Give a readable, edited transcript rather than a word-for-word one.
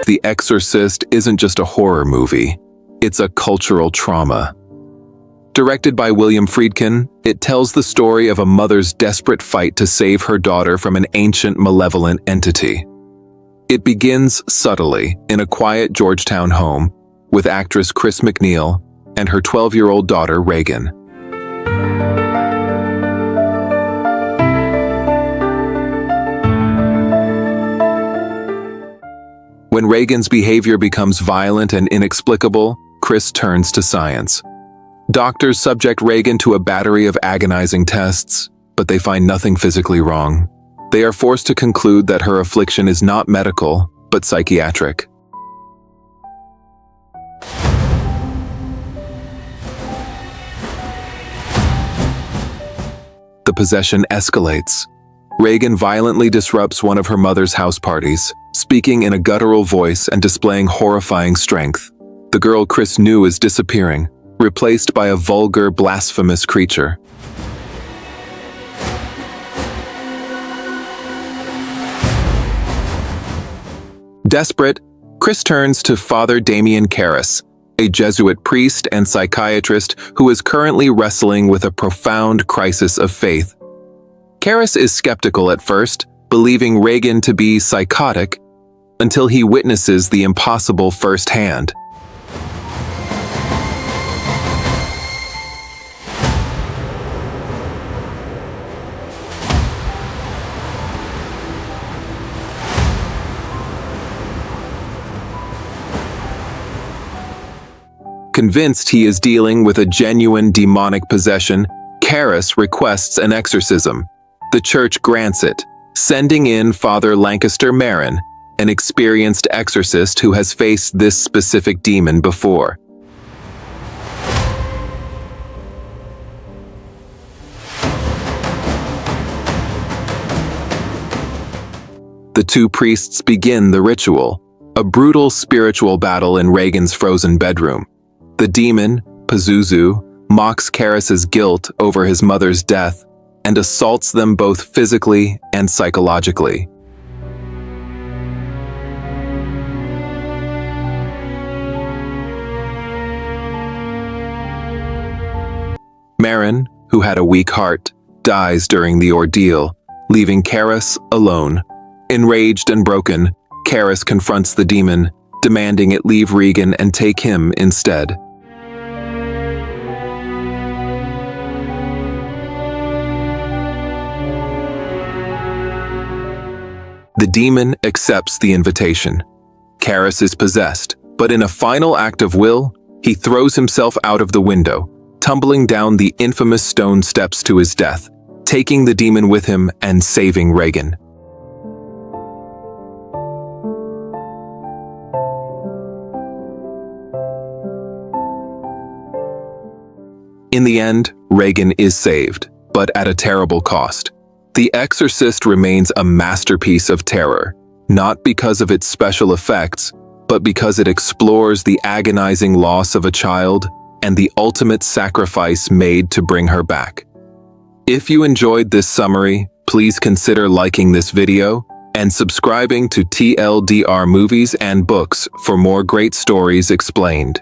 The Exorcist isn't just a horror movie, it's a cultural trauma. Directed by William Friedkin, it tells the story of a mother's desperate fight to save her daughter from an ancient, malevolent entity. It begins subtly in a quiet Georgetown home with actress Regan MacNeil and her 12-year-old daughter, Regan. When Regan's behavior becomes violent and inexplicable, Chris turns to science. Doctors subject Regan to a battery of agonizing tests, but they find nothing physically wrong. They are forced to conclude that her affliction is not medical, but psychiatric. The possession escalates. Regan violently disrupts one of her mother's house parties, speaking in a guttural voice and displaying horrifying strength. The girl Chris knew is disappearing, replaced by a vulgar, blasphemous creature. Desperate, Chris turns to Father Karras, a Jesuit priest and psychiatrist who is currently wrestling with a profound crisis of faith. Karras is skeptical at first, believing Regan to be psychotic, until he witnesses the impossible firsthand. Convinced he is dealing with a genuine demonic possession, Karras requests an exorcism. The church grants it, sending in Father Lancaster Marin, an experienced exorcist who has faced this specific demon before. The two priests begin the ritual, a brutal spiritual battle in Regan's frozen bedroom. The demon, Pazuzu, mocks Karras' guilt over his mother's death and assaults them both physically and psychologically. Marin, who had a weak heart, dies during the ordeal, leaving Karras alone. Enraged and broken, Karras confronts the demon, demanding it leave Regan and take him instead. The demon accepts the invitation. Karras is possessed, but in a final act of will, he throws himself out of the window, tumbling down the infamous stone steps to his death, taking the demon with him and saving Regan. In the end, Regan is saved, but at a terrible cost. The Exorcist remains a masterpiece of terror, not because of its special effects, but because it explores the agonizing loss of a child and the ultimate sacrifice made to bring her back. If you enjoyed this summary, please consider liking this video and subscribing to TLDR Movies and Books for more great stories explained.